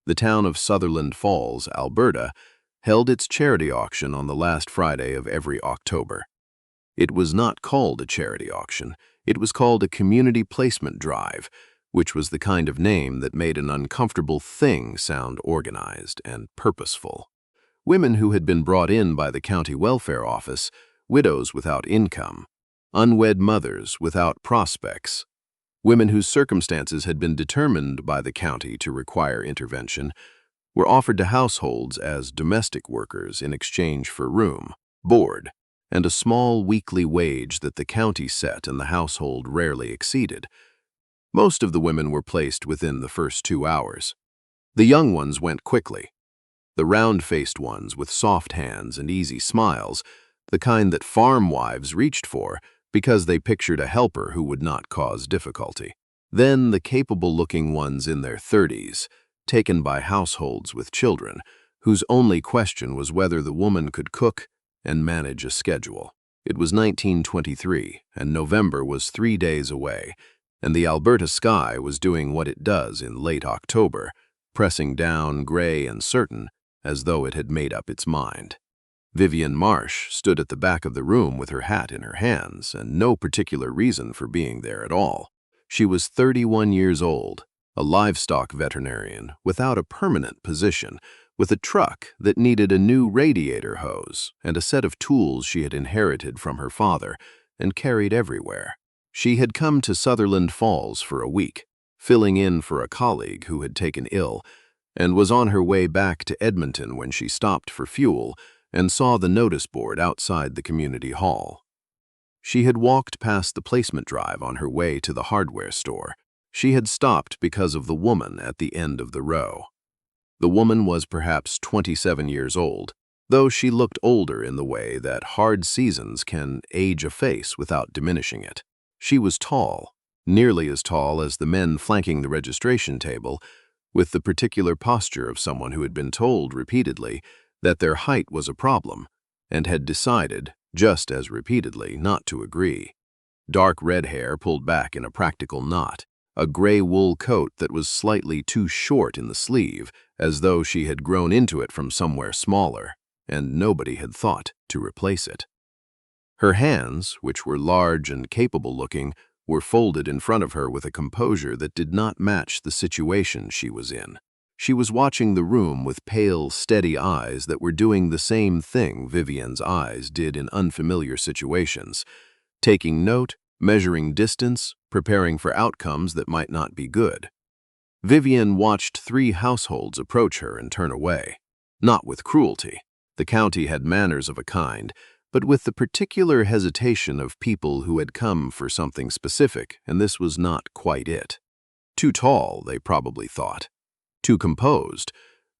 The town of Sutherland Falls, Alberta, held its charity auction on the last Friday of every October. It was not called a charity auction, it was called a community placement drive, which was the kind of name that made an uncomfortable thing sound organized and purposeful. Women who had been brought in by the county welfare office, widows without income, unwed mothers without prospects, women whose circumstances had been determined by the county to require intervention, were offered to households as domestic workers in exchange for room, board, and a small weekly wage that the county set and the household rarely exceeded. Most of the women were placed within the first 2 hours. The young ones went quickly. The round-faced ones with soft hands and easy smiles, the kind that farm wives reached for because they pictured a helper who would not cause difficulty. Then the capable-looking ones in their 30s, taken by households with children, whose only question was whether the woman could cook and manage a schedule. It was 1923, and November was 3 days away, and the Alberta sky was doing what it does in late October, pressing down gray and certain, as though it had made up its mind. Vivian Marsh stood at the back of the room with her hat in her hands, and no particular reason for being there at all. She was 31 years old, a livestock veterinarian without a permanent position, with a truck that needed a new radiator hose and a set of tools she had inherited from her father and carried everywhere. She had come to Sutherland Falls for a week, filling in for a colleague who had taken ill, and was on her way back to Edmonton when she stopped for fuel and saw the notice board outside the community hall. She had walked past the placement drive on her way to the hardware store. She had stopped because of the woman at the end of the row. The woman was perhaps 27 years old, though she looked older in the way that hard seasons can age a face without diminishing it. She was tall, nearly as tall as the men flanking the registration table, with the particular posture of someone who had been told repeatedly that their height was a problem, and had decided, just as repeatedly, not to agree. Dark red hair pulled back in a practical knot, a gray wool coat that was slightly too short in the sleeve, as though she had grown into it from somewhere smaller, and nobody had thought to replace it. Her hands, which were large and capable-looking, were folded in front of her with a composure that did not match the situation she was in. She was watching the room with pale, steady eyes that were doing the same thing Vivian's eyes did in unfamiliar situations, taking note, measuring distance, preparing for outcomes that might not be good. Vivian watched 3 households approach her and turn away. Not with cruelty. The county had manners of a kind, but with the particular hesitation of people who had come for something specific, and this was not quite it. Too tall, they probably thought. Too composed.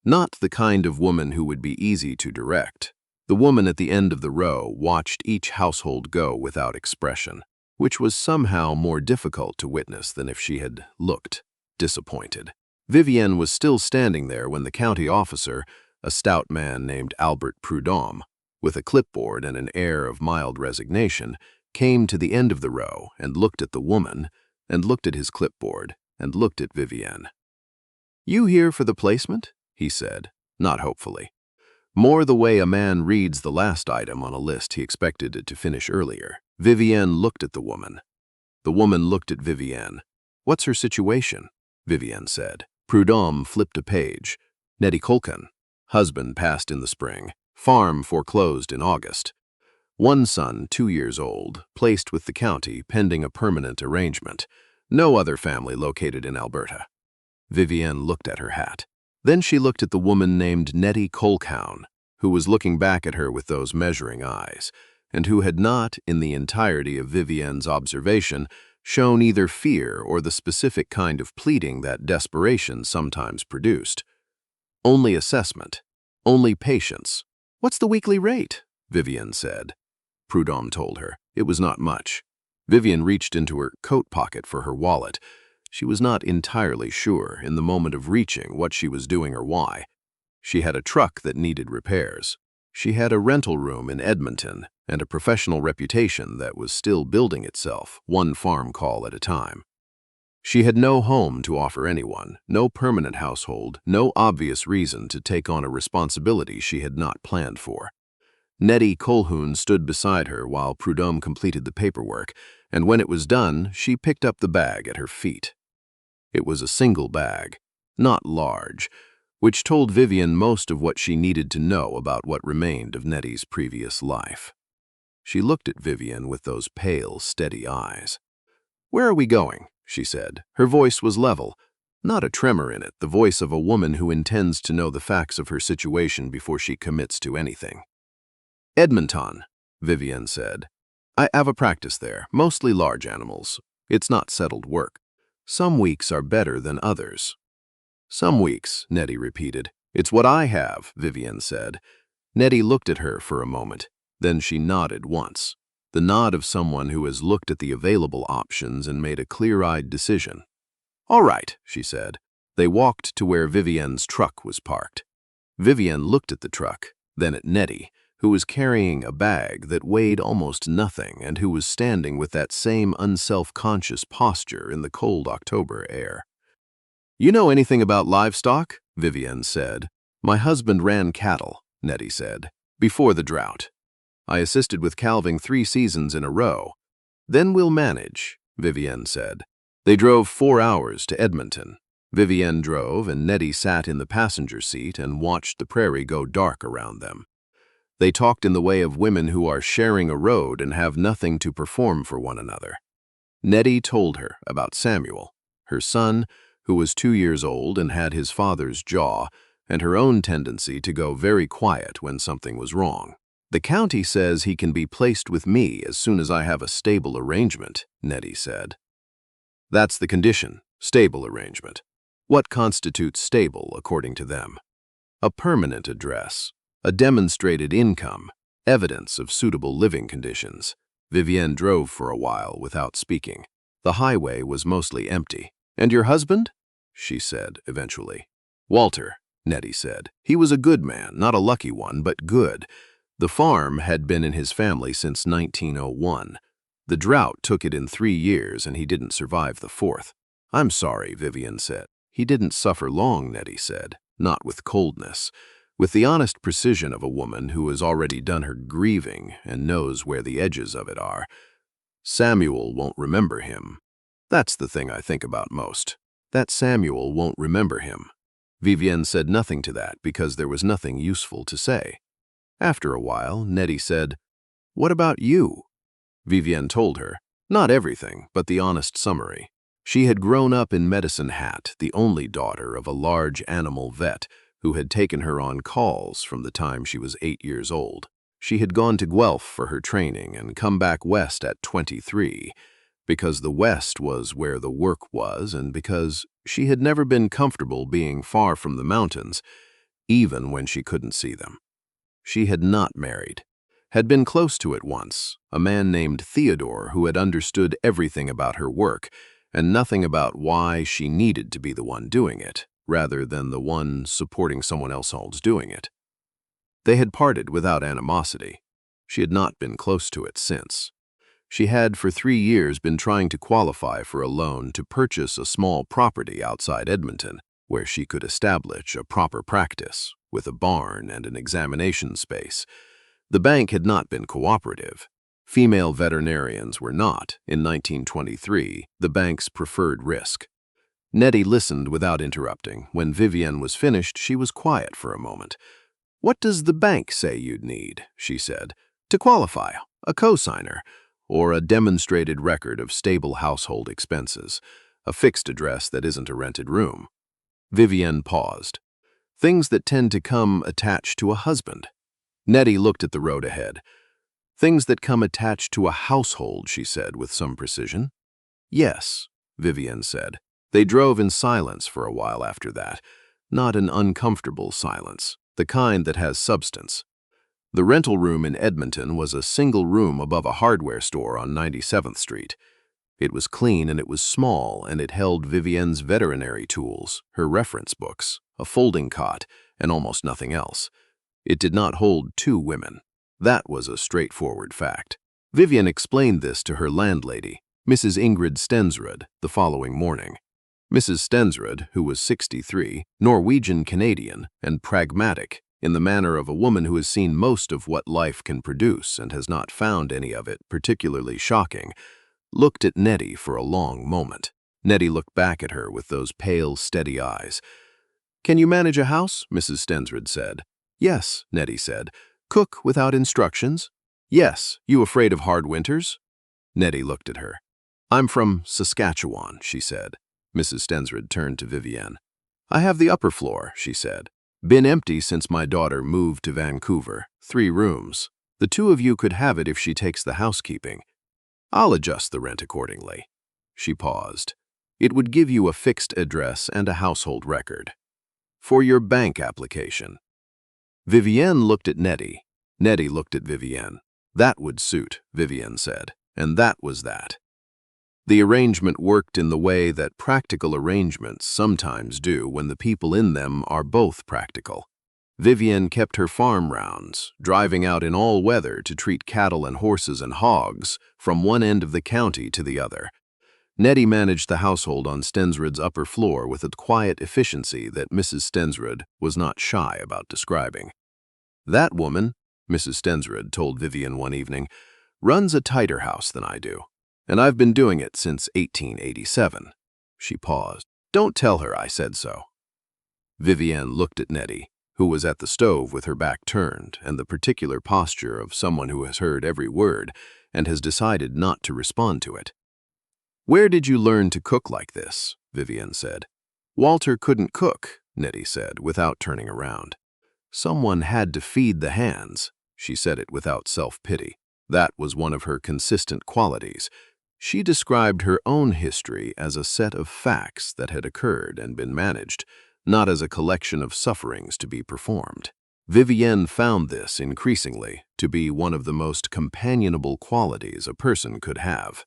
Not the kind of woman who would be easy to direct. The woman at the end of the row watched each household go without expression, which was somehow more difficult to witness than if she had looked disappointed. Vivian was still standing there when the county officer, a stout man named Albert Prudhomme, with a clipboard and an air of mild resignation, came to the end of the row and looked at the woman, and looked at his clipboard, and looked at Vivian. "You here for the placement?" he said, not hopefully. More the way a man reads the last item on a list he expected it to finish earlier. Vivian looked at the woman. The woman looked at Vivian. "What's her situation?" Vivian said. Prudhomme flipped a page. Nettie Colcan. Husband passed in the spring. Farm foreclosed in August. One son, 2 years old, placed with the county pending a permanent arrangement. No other family located in Alberta. Vivian looked at her hat. Then she looked at the woman named Nettie Colcan, who was looking back at her with those measuring eyes, and who had not, in the entirety of Vivian's observation, shown either fear or the specific kind of pleading that desperation sometimes produced. Only assessment. Only patience. "What's the weekly rate?" Vivian said. Prudhomme told her. It was not much. Vivian reached into her coat pocket for her wallet. She was not entirely sure, in the moment of reaching, what she was doing or why. She had a truck that needed repairs. She had a rental room in Edmonton and a professional reputation that was still building itself, one farm call at a time. She had no home to offer anyone, no permanent household, no obvious reason to take on a responsibility she had not planned for. Nettie Colhoun stood beside her while Prudhomme completed the paperwork, and when it was done, she picked up the bag at her feet. It was a single bag, not large, which told Vivian most of what she needed to know about what remained of Nettie's previous life. She looked at Vivian with those pale, steady eyes. "Where are we going?" she said. Her voice was level, not a tremor in it, the voice of a woman who intends to know the facts of her situation before she commits to anything. "Edmonton," Vivian said. "I have a practice there, mostly large animals. It's not settled work. Some weeks are better than others." "Some weeks," Nettie repeated. "It's what I have," Vivian said. Nettie looked at her for a moment. Then she nodded once, the nod of someone who has looked at the available options and made a clear-eyed decision. "All right," she said. They walked to where Vivian's truck was parked. Vivian looked at the truck, then at Nettie, who was carrying a bag that weighed almost nothing and who was standing with that same unself-conscious posture in the cold October air. "You know anything about livestock?" Vivian said. "My husband ran cattle," Nettie said, "before the drought. I assisted with calving 3 seasons in a row." "Then we'll manage," Vivian said. They drove 4 hours to Edmonton. Vivian drove and Nettie sat in the passenger seat and watched the prairie go dark around them. They talked in the way of women who are sharing a road and have nothing to perform for one another. Nettie told her about Samuel, her son, who was 2 years old and had his father's jaw, and her own tendency to go very quiet when something was wrong. "The county says he can be placed with me as soon as I have a stable arrangement," Nettie said. "That's the condition, stable arrangement. What constitutes stable according to them?" "A permanent address, a demonstrated income, evidence of suitable living conditions." Vivian drove for a while without speaking. The highway was mostly empty. "And your husband?" she said eventually. "Walter," Nettie said. "He was a good man, not a lucky one, but good. The farm had been in his family since 1901. The drought took it in 3 years, and he didn't survive the 4th. "I'm sorry," Vivian said. "He didn't suffer long," Nettie said, not with coldness, with the honest precision of a woman who has already done her grieving and knows where the edges of it are. "Samuel won't remember him. That's the thing I think about most. That Samuel won't remember him." Vivian said nothing to that because there was nothing useful to say. After a while, Nettie said, "What about you?" Vivian told her, not everything, but the honest summary. She had grown up in Medicine Hat, the only daughter of a large animal vet who had taken her on calls from the time she was 8 years old. She had gone to Guelph for her training and come back west at 23, because the west was where the work was and because she had never been comfortable being far from the mountains, even when she couldn't see them. She had not married, had been close to it once, a man named Theodore who had understood everything about her work and nothing about why she needed to be the one doing it, rather than the one supporting someone else's doing it. They had parted without animosity. She had not been close to it since. She had for 3 years been trying to qualify for a loan to purchase a small property outside Edmonton, where she could establish a proper practice, with a barn and an examination space. The bank had not been cooperative. Female veterinarians were not, in 1923, the bank's preferred risk. Nettie listened without interrupting. When Vivian was finished, she was quiet for a moment. "What does the bank say you'd need?" she said. "To qualify, a cosigner, or a demonstrated record of stable household expenses, a fixed address that isn't a rented room." Vivian paused. "Things that tend to come attached to a husband." Nettie looked at the road ahead. "Things that come attached to a household," she said with some precision. "Yes," Vivian said. They drove in silence for a while after that, not an uncomfortable silence, the kind that has substance. The rental room in Edmonton was a single room above a hardware store on 97th Street. It was clean and it was small, and it held Vivian's veterinary tools, her reference books, a folding cot, and almost nothing else. It did not hold 2 women. That was a straightforward fact. Vivian explained this to her landlady, Mrs. Ingrid Stensrud, the following morning. Mrs. Stensrud, who was 63, Norwegian-Canadian, and pragmatic, in the manner of a woman who has seen most of what life can produce and has not found any of it particularly shocking, looked at Nettie for a long moment. Nettie looked back at her with those pale, steady eyes. "Can you manage a house?" Mrs. Stensrud said. "Yes," Nettie said. "Cook without instructions?" "Yes. You afraid of hard winters?" Nettie looked at her. "I'm from Saskatchewan," she said. Mrs. Stensrud turned to Vivienne. "I have the upper floor," she said. "Been empty since my daughter moved to Vancouver. 3 rooms. The 2 of you could have it if she takes the housekeeping. I'll adjust the rent accordingly." She paused. "It would give you a fixed address and a household record. For your bank application." Vivienne looked at Nettie. Nettie looked at Vivienne. "That would suit," Vivienne said, and that was that. The arrangement worked in the way that practical arrangements sometimes do when the people in them are both practical. Vivienne kept her farm rounds, driving out in all weather to treat cattle and horses and hogs from one end of the county to the other. Nettie managed the household on Stensrud's upper floor with a quiet efficiency that Mrs. Stensrud was not shy about describing. "That woman," Mrs. Stensrud told Vivienne one evening, "runs a tighter house than I do. And I've been doing it since 1887. She paused. "Don't tell her I said so." Vivienne looked at Nettie, who was at the stove with her back turned and the particular posture of someone who has heard every word and has decided not to respond to it. "Where did you learn to cook like this?" Vivienne said. "Walter couldn't cook," Nettie said, without turning around. "Someone had to feed the hands." She said it without self-pity. That was one of her consistent qualities. She described her own history as a set of facts that had occurred and been managed, not as a collection of sufferings to be performed. Vivienne found this, increasingly, to be one of the most companionable qualities a person could have.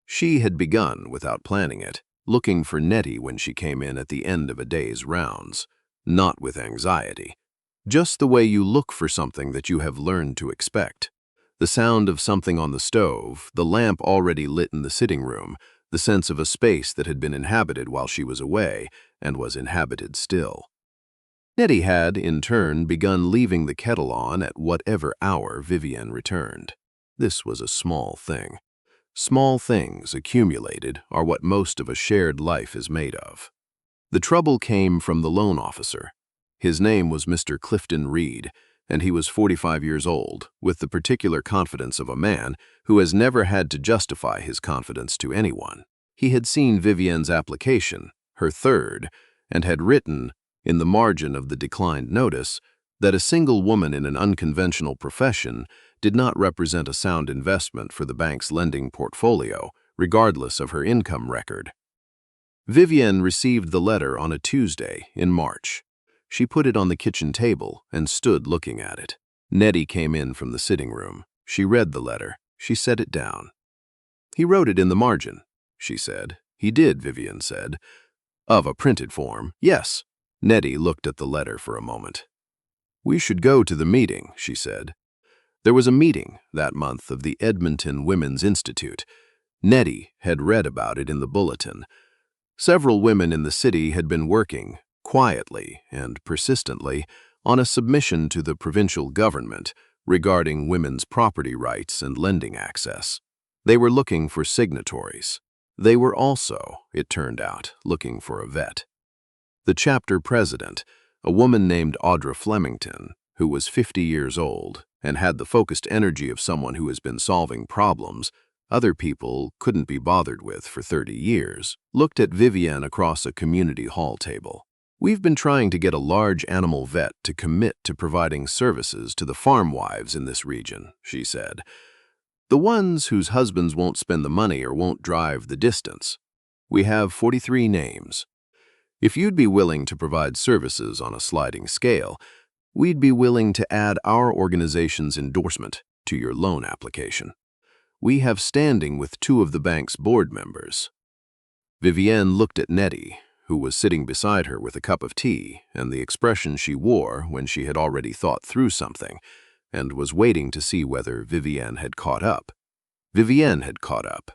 She had begun, without planning it, looking for Nettie when she came in at the end of a day's rounds, not with anxiety. Just the way you look for something that you have learned to expect. The sound of something on the stove, the lamp already lit in the sitting room, the sense of a space that had been inhabited while she was away and was inhabited still. Nettie had, in turn, begun leaving the kettle on at whatever hour Vivienne returned. This was a small thing. Small things, accumulated, are what most of a shared life is made of. The trouble came from the loan officer. His name was Mr. Clifton Reed, and he was 45 years old, with the particular confidence of a man who has never had to justify his confidence to anyone. He had seen Vivienne's application, her third, and had written, in the margin of the declined notice, that a single woman in an unconventional profession did not represent a sound investment for the bank's lending portfolio, regardless of her income record. Vivienne received the letter on a Tuesday in March. She put it on the kitchen table and stood looking at it. Nettie came in from the sitting room. She read the letter. She set it down. "He wrote it in the margin," she said. "He did," Vivienne said. "Of a printed form, yes." Nettie looked at the letter for a moment. "We should go to the meeting," she said. There was a meeting that month of the Edmonton Women's Institute. Nettie had read about it in the bulletin. Several women in the city had been working, quietly and persistently, on a submission to the provincial government regarding women's property rights and lending access. They were looking for signatories. They were also, it turned out, looking for a vet. The chapter president, a woman named Audra Flemington, who was 50 years old and had the focused energy of someone who has been solving problems other people couldn't be bothered with for 30 years, looked at Vivienne across a community hall table. "We've been trying to get a large animal vet to commit to providing services to the farm wives in this region," she said. "The ones whose husbands won't spend the money or won't drive the distance. We have 43 names. If you'd be willing to provide services on a sliding scale, we'd be willing to add our organization's endorsement to your loan application. We have standing with 2 of the bank's board members." Vivienne looked at Nettie, who was sitting beside her with a cup of tea, and the expression she wore when she had already thought through something, and was waiting to see whether Vivienne had caught up. Vivienne had caught up.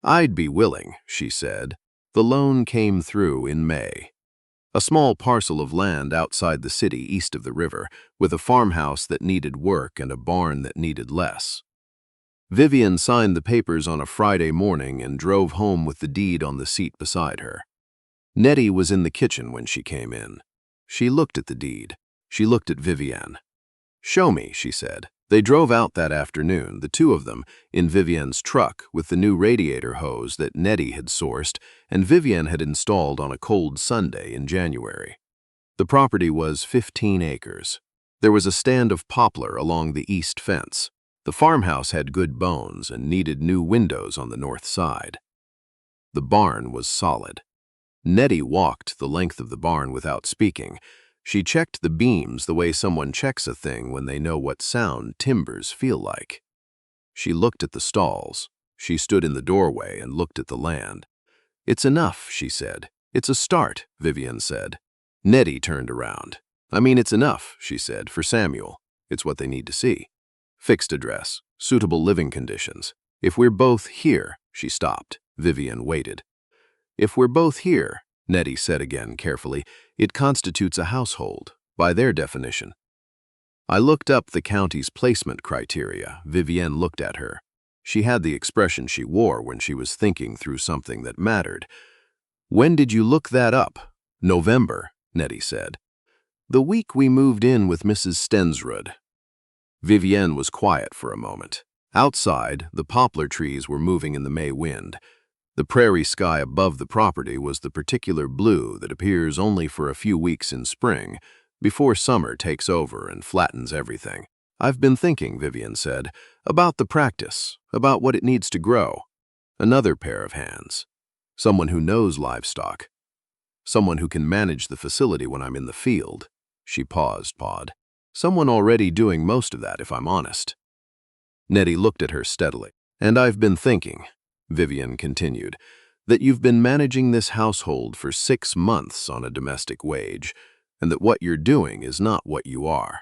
"I'd be willing," she said. The loan came through in May. A small parcel of land outside the city east of the river, with a farmhouse that needed work and a barn that needed less. Vivian signed the papers on a Friday morning and drove home with the deed on the seat beside her. Nettie was in the kitchen when she came in. She looked at the deed. She looked at Vivian. "Show me," she said. They drove out that afternoon, the two of them, in Vivian's truck with the new radiator hose that Nettie had sourced and Vivian had installed on a cold Sunday in January. The property was 15 acres. There was a stand of poplar along the east fence. The farmhouse had good bones and needed new windows on the north side. The barn was solid. Nettie walked the length of the barn without speaking. She checked the beams the way someone checks a thing when they know what sound timbers feel like. She looked at the stalls. She stood in the doorway and looked at the land. "It's enough," she said. "It's a start," Vivian said. Nettie turned around. "It's enough," she said, "for Samuel. It's what they need to see. Fixed address, suitable living conditions. If we're both here," she stopped. Vivian waited. "If we're both here," Nettie said again carefully, "it constitutes a household, by their definition." I looked up the county's placement criteria. Vivienne looked at her. She had the expression she wore when she was thinking through something that mattered. "When did you look that up?" "November," Nettie said. "The week we moved in with Mrs. Stensrud." Vivienne was quiet for a moment. Outside, the poplar trees were moving in the May wind. The prairie sky above the property was the particular blue that appears only for a few weeks in spring, before summer takes over and flattens everything. "I've been thinking," Vivian said, "about the practice, about what it needs to grow. Another pair of hands. Someone who knows livestock. Someone who can manage the facility when I'm in the field." She paused. "Someone already doing most of that, if I'm honest." Nettie looked at her steadily. "And I've been thinking," Vivian continued, "that you've been managing this household for 6 months on a domestic wage, and that what you're doing is not what you are.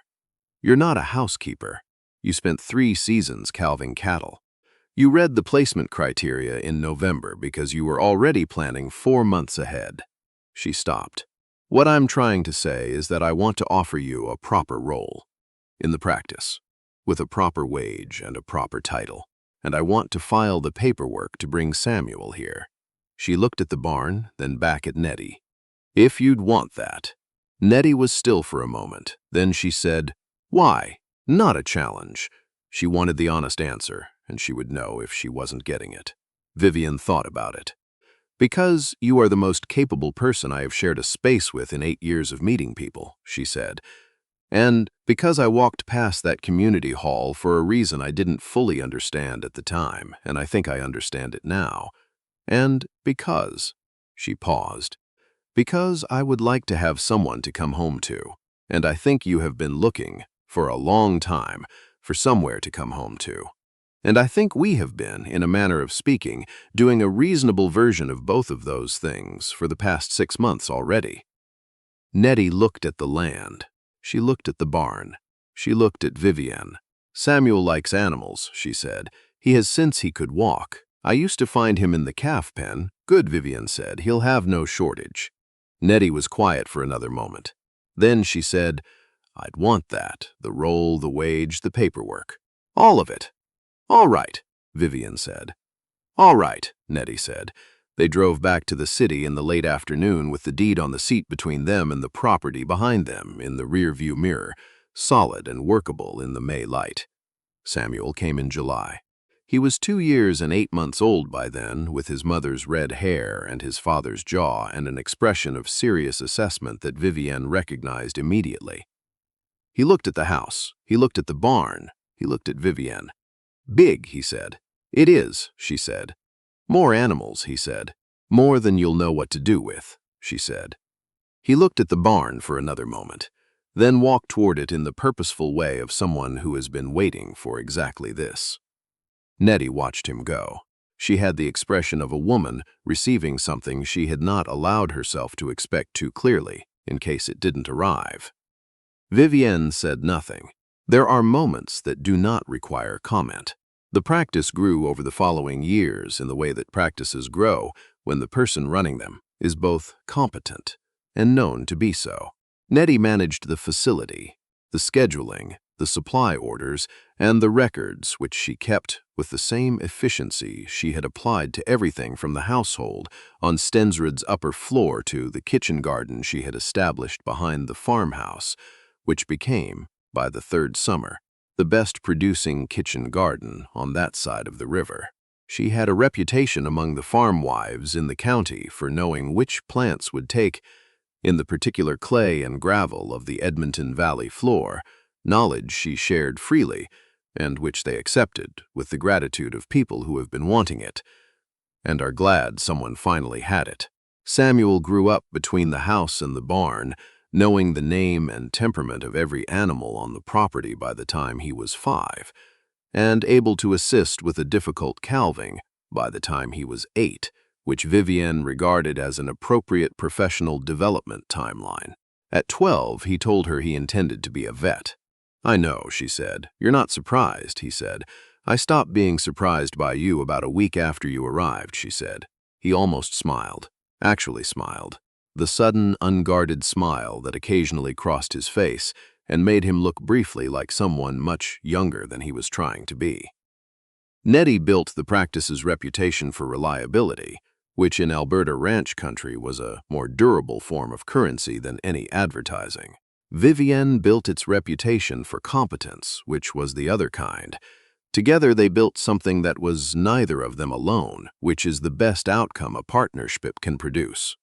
You're not a housekeeper. You spent 3 seasons calving cattle. You read the placement criteria in November because you were already planning 4 months ahead." She stopped. "What I'm trying to say is that I want to offer you a proper role in the practice, with a proper wage and a proper title. And I want to file the paperwork to bring Samuel here." She looked at the barn, then back at Nettie. "If you'd want that." Nettie was still for a moment. Then she said, "Why? Not a challenge." She wanted the honest answer, and she would know if she wasn't getting it. Vivian thought about it. "Because you are the most capable person I have shared a space with in 8 years of meeting people," she said. "And because I walked past that community hall for a reason I didn't fully understand at the time, and I think I understand it now. And because," she paused, "because I would like to have someone to come home to, and I think you have been looking, for a long time, for somewhere to come home to. And I think we have been, in a manner of speaking, doing a reasonable version of both of those things for the past 6 months already." Nettie looked at the land. She looked at the barn. She looked at Vivian. "Samuel likes animals," she said. "He has since he could walk. I used to find him in the calf pen." "Good," Vivian said. "He'll have no shortage." Nettie was quiet for another moment. Then she said, "I'd want that, the role, the wage, the paperwork. All of it." "All right," Vivian said. "All right," Nettie said. They drove back to the city in the late afternoon with the deed on the seat between them and the property behind them in the rear-view mirror, solid and workable in the May light. Samuel came in July. He was 2 years and 8 months old by then, with his mother's red hair and his father's jaw and an expression of serious assessment that Vivienne recognized immediately. He looked at the house. He looked at the barn. He looked at Vivienne. "Big," he said. "It is," she said. "More animals," he said. "More than you'll know what to do with," she said. He looked at the barn for another moment, then walked toward it in the purposeful way of someone who has been waiting for exactly this. Nettie watched him go. She had the expression of a woman receiving something she had not allowed herself to expect too clearly, in case it didn't arrive. Vivienne said nothing. There are moments that do not require comment. The practice grew over the following years in the way that practices grow when the person running them is both competent and known to be so. Nettie managed the facility, the scheduling, the supply orders, and the records, which she kept with the same efficiency she had applied to everything from the household on Stensrud's upper floor to the kitchen garden she had established behind the farmhouse, which became, by the third summer, the best producing kitchen garden on that side of the river. She had a reputation among the farm wives in the county for knowing which plants would take in the particular clay and gravel of the Edmonton Valley floor, knowledge she shared freely and which they accepted with the gratitude of people who have been wanting it and are glad someone finally had it. Samuel grew up between the house and the barn, knowing the name and temperament of every animal on the property by the time he was 5, and able to assist with a difficult calving by the time he was 8, which Vivienne regarded as an appropriate professional development timeline. At 12, he told her he intended to be a vet. "I know," she said. "You're not surprised," he said. "I stopped being surprised by you about a week after you arrived," she said. He almost smiled, actually smiled, the sudden, unguarded smile that occasionally crossed his face and made him look briefly like someone much younger than he was trying to be. Nettie built the practice's reputation for reliability, which in Alberta ranch country was a more durable form of currency than any advertising. Vivienne built its reputation for competence, which was the other kind. Together they built something that was neither of them alone, which is the best outcome a partnership can produce.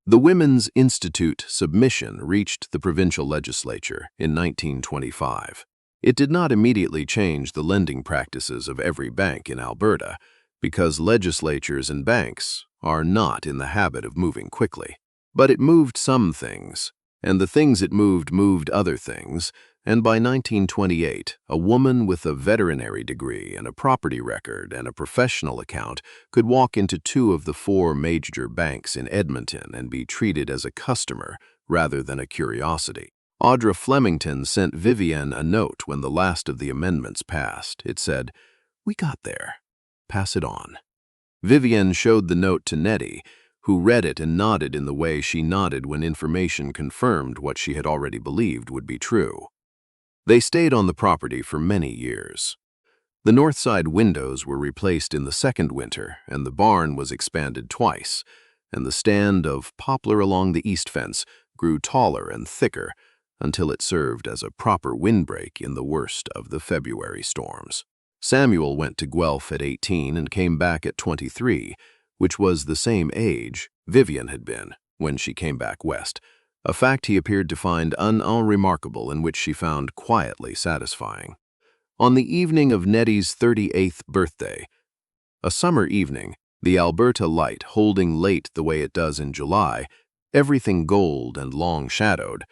The Women's Institute submission reached the provincial legislature in 1925. It did not immediately change the lending practices of every bank in Alberta, because legislatures and banks are not in the habit of moving quickly. But it moved some things, and the things it moved other things, and by 1928, a woman with a veterinary degree and a property record and a professional account could walk into 2 of the 4 major banks in Edmonton and be treated as a customer rather than a curiosity. Audra Flemington sent Vivienne a note when the last of the amendments passed. It said, "We got there. Pass it on." Vivienne showed the note to Nettie, who read it and nodded in the way she nodded when information confirmed what she had already believed would be true. They stayed on the property for many years. The north side windows were replaced in the second winter, and the barn was expanded twice, and the stand of poplar along the east fence grew taller and thicker until it served as a proper windbreak in the worst of the February storms. Samuel went to Guelph at 18 and came back at 23, which was the same age Vivienne had been when she came back west, a fact he appeared to find unremarkable and which she found quietly satisfying. On the evening of Nettie's 38th birthday, a summer evening, the Alberta light holding late the way it does in July, everything gold and long-shadowed,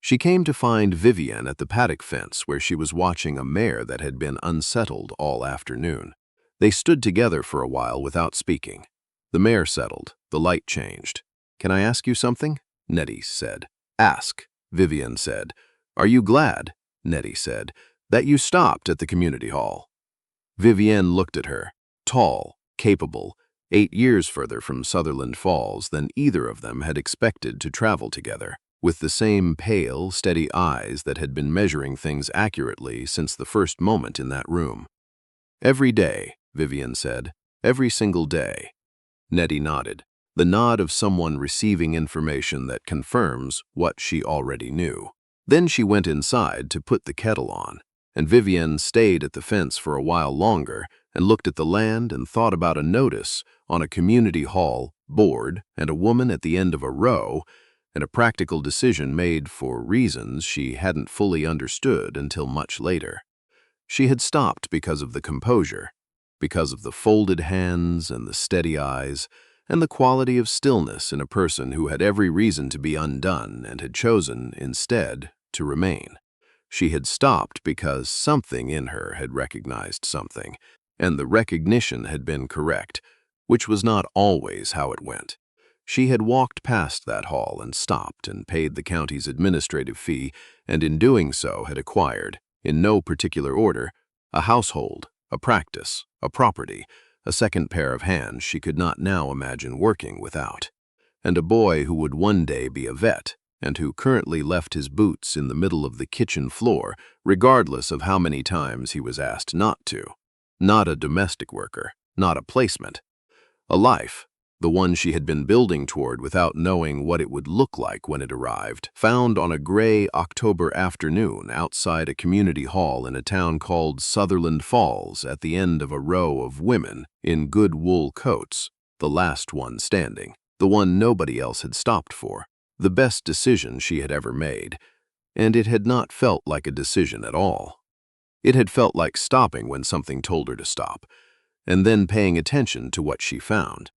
she came to find Vivienne at the paddock fence where she was watching a mare that had been unsettled all afternoon. They stood together for a while without speaking. The mare settled. The light changed. "Can I ask you something?" Nettie said. "Ask," Vivienne said. "Are you glad," Nettie said, "that you stopped at the community hall?" Vivienne looked at her, tall, capable, 8 years further from Sutherland Falls than either of them had expected to travel together, with the same pale, steady eyes that had been measuring things accurately since the first moment in that room. "Every day," Vivienne said. "Every single day." Nettie nodded, the nod of someone receiving information that confirms what she already knew. Then she went inside to put the kettle on, and Vivienne stayed at the fence for a while longer and looked at the land and thought about a notice on a community hall board and a woman at the end of a row and a practical decision made for reasons she hadn't fully understood until much later. She had stopped because of the composure, because of the folded hands and the steady eyes, and the quality of stillness in a person who had every reason to be undone and had chosen, instead, to remain. She had stopped because something in her had recognized something, and the recognition had been correct, which was not always how it went. She had walked past that hall and stopped and paid the county's administrative fee, and in doing so had acquired, in no particular order, a household, a practice, a property, a second pair of hands she could not now imagine working without. And a boy who would one day be a vet, and who currently left his boots in the middle of the kitchen floor, regardless of how many times he was asked not to. Not a domestic worker, not a placement. A life, the one she had been building toward without knowing what it would look like when it arrived, found on a gray October afternoon outside a community hall in a town called Sutherland Falls at the end of a row of women in good wool coats, the last one standing, the one nobody else had stopped for, the best decision she had ever made, and it had not felt like a decision at all. It had felt like stopping when something told her to stop, and then paying attention to what she found.